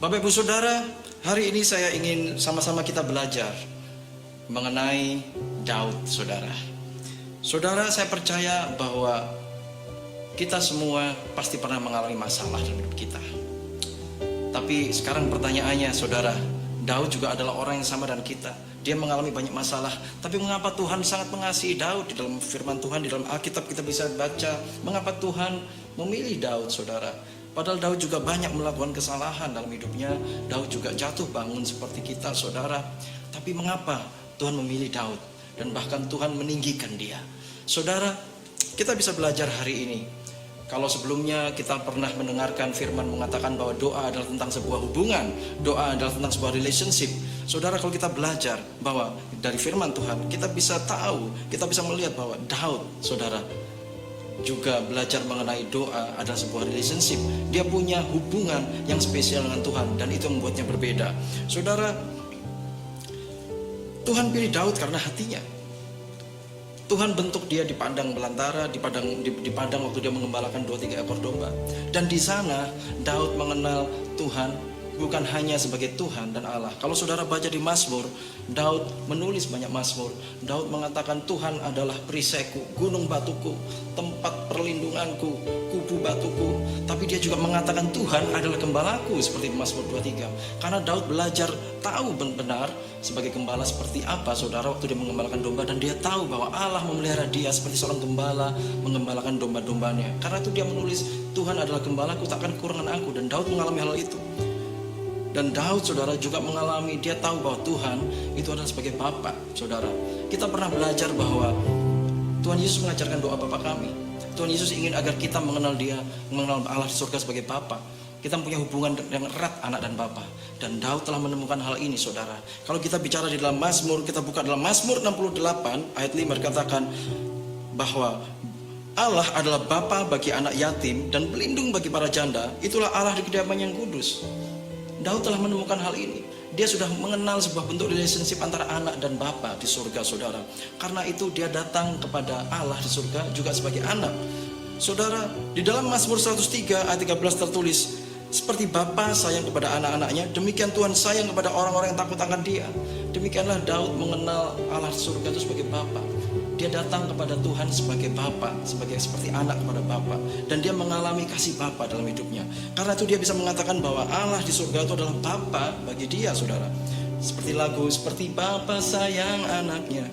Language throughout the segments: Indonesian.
Bapak Ibu Saudara, hari ini saya ingin sama-sama kita belajar mengenai Daud, saudara. Saudara, saya percaya bahwa kita semua pasti pernah mengalami masalah dalam hidup kita. Tapi sekarang pertanyaannya, saudara, Daud juga adalah orang yang sama dengan kita. Dia mengalami banyak masalah. Tapi mengapa Tuhan sangat mengasihi Daud? Di dalam firman Tuhan, di dalam Alkitab kita bisa baca mengapa Tuhan memilih Daud, saudara. Padahal Daud juga banyak melakukan kesalahan dalam hidupnya. Daud juga jatuh bangun seperti kita, saudara. Tapi mengapa Tuhan memilih Daud? Dan bahkan Tuhan meninggikan dia. Saudara, kita bisa belajar hari ini. Kalau sebelumnya kita pernah mendengarkan firman mengatakan bahwa doa adalah tentang sebuah hubungan, doa adalah tentang sebuah relationship. Saudara, kalau kita belajar bahwa dari firman Tuhan, kita bisa tahu, kita bisa melihat bahwa Daud, saudara, juga belajar mengenai doa adalah sebuah relationship. Dia punya hubungan yang spesial dengan Tuhan, dan itu membuatnya berbeda. Saudara, Tuhan pilih Daud karena hatinya. Tuhan bentuk dia di padang belantara, di padang waktu dia mengembalakan 2-3 ekor domba. Dan di sana Daud mengenal Tuhan bukan hanya sebagai Tuhan dan Allah. Kalau saudara baca di Mazmur, Daud menulis banyak Mazmur. Daud mengatakan Tuhan adalah perisaiku, gunung batuku, tempat perlindunganku, kubu batuku. Tapi dia juga mengatakan Tuhan adalah gembalaku, seperti Mazmur 23. Karena Daud belajar tahu benar sebagai gembala seperti apa, saudara, waktu dia mengembalakan domba. Dan dia tahu bahwa Allah memelihara dia seperti seorang gembala mengembalakan domba-dombanya. Karena itu dia menulis Tuhan adalah gembalaku, takkan kekurangan aku. Dan Daud mengalami hal itu. Dan Daud, saudara, juga mengalami, dia tahu bahwa Tuhan itu adalah sebagai Bapa, saudara. Kita pernah belajar bahwa Tuhan Yesus mengajarkan doa Bapa kami. Tuhan Yesus ingin agar kita mengenal dia, mengenal Allah di surga sebagai Bapa. Kita punya hubungan yang erat anak dan Bapa. Dan Daud telah menemukan hal ini, saudara. Kalau kita bicara di dalam Mazmur, kita buka dalam Mazmur 68 ayat 5 dikatakan bahwa Allah adalah Bapa bagi anak yatim dan pelindung bagi para janda. Itulah Allah di kediaman yang kudus. Daud telah menemukan hal ini. Dia sudah mengenal sebuah bentuk relationship antara anak dan bapa di surga, saudara. Karena itu dia datang kepada Allah di surga juga sebagai anak. Saudara, di dalam Mazmur 103 ayat 13 tertulis, seperti bapa sayang kepada anak-anaknya, demikian Tuhan sayang kepada orang-orang yang takut akan dia. Demikianlah Daud mengenal Allah di surga itu sebagai bapa. Dia datang kepada Tuhan sebagai Bapa, seperti anak kepada Bapa, dan dia mengalami kasih Bapa dalam hidupnya. Karena itu dia bisa mengatakan bahwa Allah di surga itu adalah Bapa bagi dia, saudara. Seperti lagu, seperti Bapa sayang anaknya.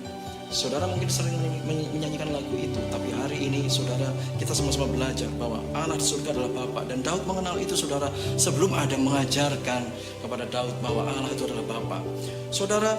Saudara mungkin sering menyanyikan lagu itu, tapi hari ini, saudara, kita sama-sama belajar bahwa Allah di surga adalah Bapa. Dan Daud mengenal itu, saudara, sebelum ada yang mengajarkan kepada Daud bahwa Allah itu adalah Bapa. Saudara,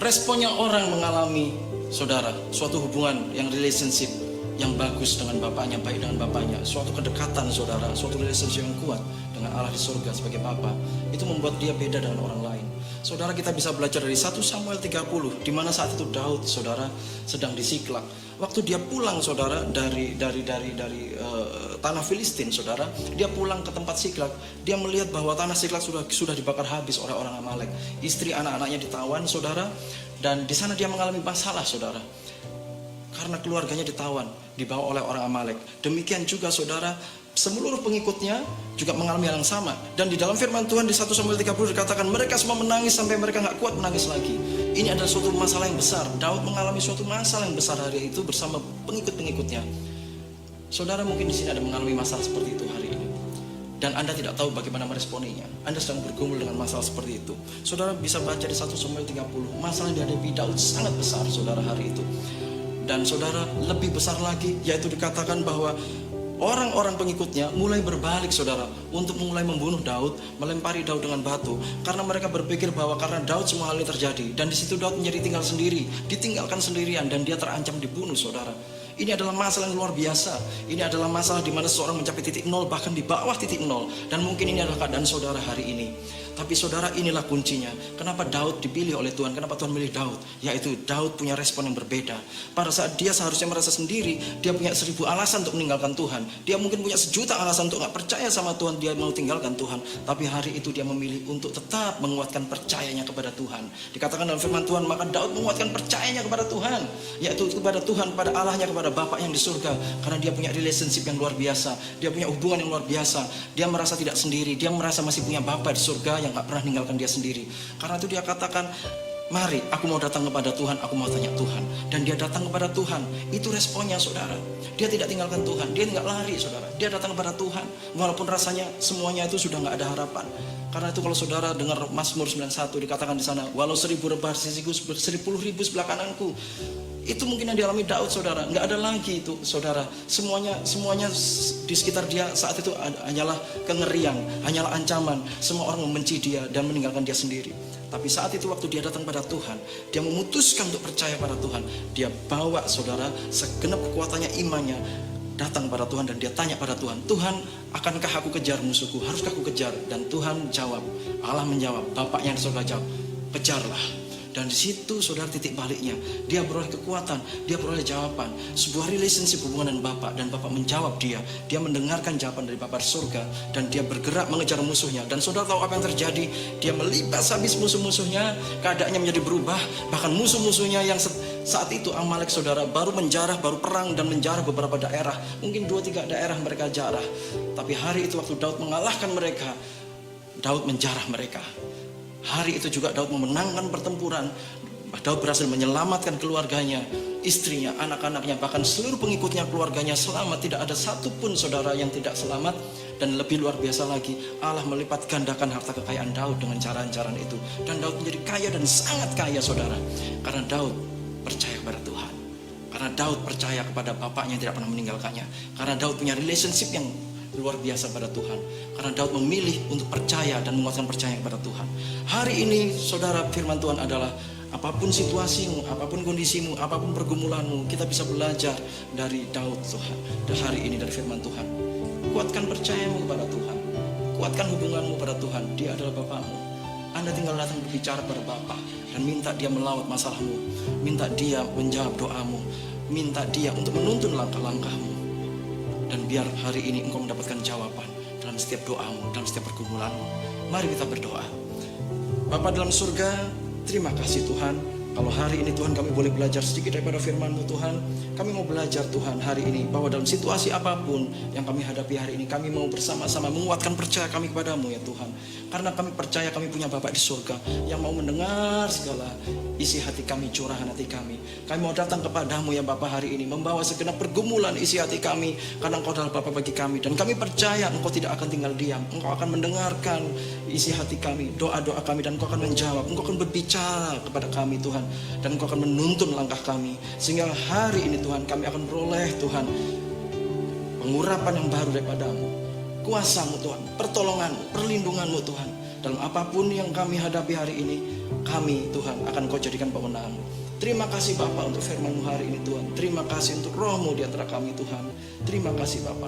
responnya orang mengalami, saudara, suatu hubungan yang relationship yang bagus dengan bapaknya, baik dengan bapaknya, suatu kedekatan, saudara, suatu relationship yang kuat dengan Allah di surga sebagai Bapa, itu membuat dia beda dengan orang lain. Saudara, kita bisa belajar dari 1 Samuel 30, di mana saat itu Daud, saudara, sedang di Siklak. Waktu dia pulang, saudara, dari tanah Filistin, saudara, dia pulang ke tempat Siklak. Dia melihat bahwa tanah Siklak sudah dibakar habis oleh orang Amalek. Istri anak-anaknya ditawan, saudara, dan di sana dia mengalami masalah, saudara. Karena keluarganya ditawan, dibawa oleh orang Amalek. Demikian juga, saudara, seluruh pengikutnya juga mengalami hal yang sama. Dan di dalam firman Tuhan di 1 Samuel 30 dikatakan mereka semua menangis sampai mereka gak kuat menangis lagi. Ini adalah suatu masalah yang besar. Daud mengalami suatu masalah yang besar hari itu bersama pengikut-pengikutnya. Saudara, mungkin di sini ada mengalami masalah seperti itu hari ini, dan Anda tidak tahu bagaimana meresponinya. Anda sedang bergumul dengan masalah seperti itu. Saudara bisa baca di 1 Samuel 30. Masalah yang dihadapi Daud sangat besar, saudara, hari itu. Dan saudara, lebih besar lagi, yaitu dikatakan bahwa orang-orang pengikutnya mulai berbalik, saudara, untuk mulai membunuh Daud, melempari Daud dengan batu. Karena mereka berpikir bahwa karena Daud semua hal ini terjadi. Dan di situ Daud menjadi tinggal sendiri, ditinggalkan sendirian, dan dia terancam dibunuh, saudara. Ini adalah masalah yang luar biasa. Ini adalah masalah di mana seseorang mencapai titik nol, bahkan di bawah titik nol. Dan mungkin ini adalah keadaan saudara hari ini. Tapi saudara, inilah kuncinya. Kenapa Daud dipilih oleh Tuhan? Kenapa Tuhan milih Daud? Yaitu Daud punya respon yang berbeda. Pada saat dia seharusnya merasa sendiri, dia punya 1000 alasan untuk meninggalkan Tuhan. Dia mungkin punya 1.000.000 alasan untuk gak percaya sama Tuhan. Dia mau tinggalkan Tuhan. Tapi hari itu dia memilih untuk tetap menguatkan percayanya kepada Tuhan. Dikatakan dalam firman Tuhan, maka Daud menguatkan percayanya kepada Tuhan, yaitu kepada Tuhan, kepada Allahnya, kepada kepada Bapa yang di surga, karena dia punya relationship yang luar biasa, dia punya hubungan yang luar biasa. Dia merasa tidak sendiri, dia merasa masih punya Bapa di surga yang gak pernah meninggalkan dia sendiri. Karena itu dia katakan, mari aku mau datang kepada Tuhan, aku mau tanya Tuhan. Dan dia datang kepada Tuhan. Itu responnya saudara. Dia tidak tinggalkan Tuhan, dia tidak lari saudara. Dia datang kepada Tuhan walaupun rasanya semuanya itu sudah gak ada harapan. Karena itu kalau saudara dengar Mazmur 91 dikatakan di sana, walau 1000 rebah sisiku, 10.000 sebelah kananku. Itu mungkin yang dialami Daud saudara. Nggak ada lagi itu saudara. Semuanya di sekitar dia saat itu hanyalah kengerian, hanyalah ancaman. Semua orang membenci dia dan meninggalkan dia sendiri. Tapi saat itu waktu dia datang pada Tuhan, dia memutuskan untuk percaya pada Tuhan. Dia bawa saudara segenap kekuatannya, imannya, datang pada Tuhan dan dia tanya pada Tuhan, Tuhan, akankah aku kejar musuhku? Haruskah aku kejar? Dan Tuhan jawab, Allah menjawab, Bapa yang di surga jawab, kejarlah. Dan di situ saudara titik baliknya, dia beroleh kekuatan, dia beroleh jawaban, sebuah relationship hubungan dengan Bapa, dan Bapa menjawab dia mendengarkan jawaban dari Bapa di surga, dan dia bergerak mengejar musuhnya. Dan saudara tahu apa yang terjadi? Dia melibas habis musuh-musuhnya, keadaannya menjadi berubah. Bahkan musuh-musuhnya yang saat itu Amalek saudara baru menjarah, baru perang dan menjarah beberapa daerah, mungkin 2-3 daerah mereka jarah. Tapi hari itu waktu Daud mengalahkan mereka, Daud menjarah mereka. Hari itu juga Daud memenangkan pertempuran. Daud berhasil menyelamatkan keluarganya, istrinya, anak-anaknya, bahkan seluruh pengikutnya, keluarganya selamat. Tidak ada satupun saudara yang tidak selamat. Dan lebih luar biasa lagi, Allah melipat gandakan harta kekayaan Daud dengan cara-cara itu. Dan Daud menjadi kaya dan sangat kaya saudara. Karena Daud percaya kepada Tuhan. Karena Daud percaya kepada bapaknya yang tidak pernah meninggalkannya. Karena Daud punya relationship yang luar biasa pada Tuhan. Karena Daud memilih untuk percaya dan menguatkan percaya kepada Tuhan. Hari ini saudara, firman Tuhan adalah apapun situasimu, apapun kondisimu, apapun pergumulanmu, kita bisa belajar dari Daud Tuhan. Dan hari ini dari firman Tuhan, kuatkan percayamu kepada Tuhan, kuatkan hubunganmu pada Tuhan. Dia adalah Bapamu. Anda tinggal datang berbicara kepada Bapa dan minta dia melawat masalahmu, minta dia menjawab doamu, minta dia untuk menuntun langkah-langkahmu. Dan biar hari ini engkau mendapatkan jawaban dalam setiap doamu, dalam setiap pergumulanmu. Mari kita berdoa. Bapa dalam surga, terima kasih Tuhan. Kalau hari ini Tuhan kami boleh belajar sedikit daripada firman-Mu Tuhan. Kami mau belajar Tuhan hari ini bahwa dalam situasi apapun yang kami hadapi hari ini, kami mau bersama-sama menguatkan percaya kami kepadamu ya Tuhan. Karena kami percaya kami punya Bapa di surga yang mau mendengar segala isi hati kami, curahan hati kami. Kami mau datang kepadamu ya Bapa hari ini, membawa segenap pergumulan isi hati kami. Karena Engkau adalah Bapa bagi kami. Dan kami percaya Engkau tidak akan tinggal diam. Engkau akan mendengarkan isi hati kami, doa-doa kami, dan Engkau akan menjawab. Engkau akan berbicara kepada kami Tuhan. Dan Engkau akan menuntun langkah kami. Sehingga hari ini Tuhan kami akan beroleh Tuhan pengurapan yang baru daripadamu, kuasa-Mu Tuhan, pertolongan-Mu, perlindungan-Mu Tuhan. Dalam apapun yang kami hadapi hari ini, kami Tuhan akan Kau jadikan pemenang. Terima kasih Bapa untuk firman-Mu hari ini Tuhan. Terima kasih untuk Roh-Mu di antara kami Tuhan. Terima kasih Bapa.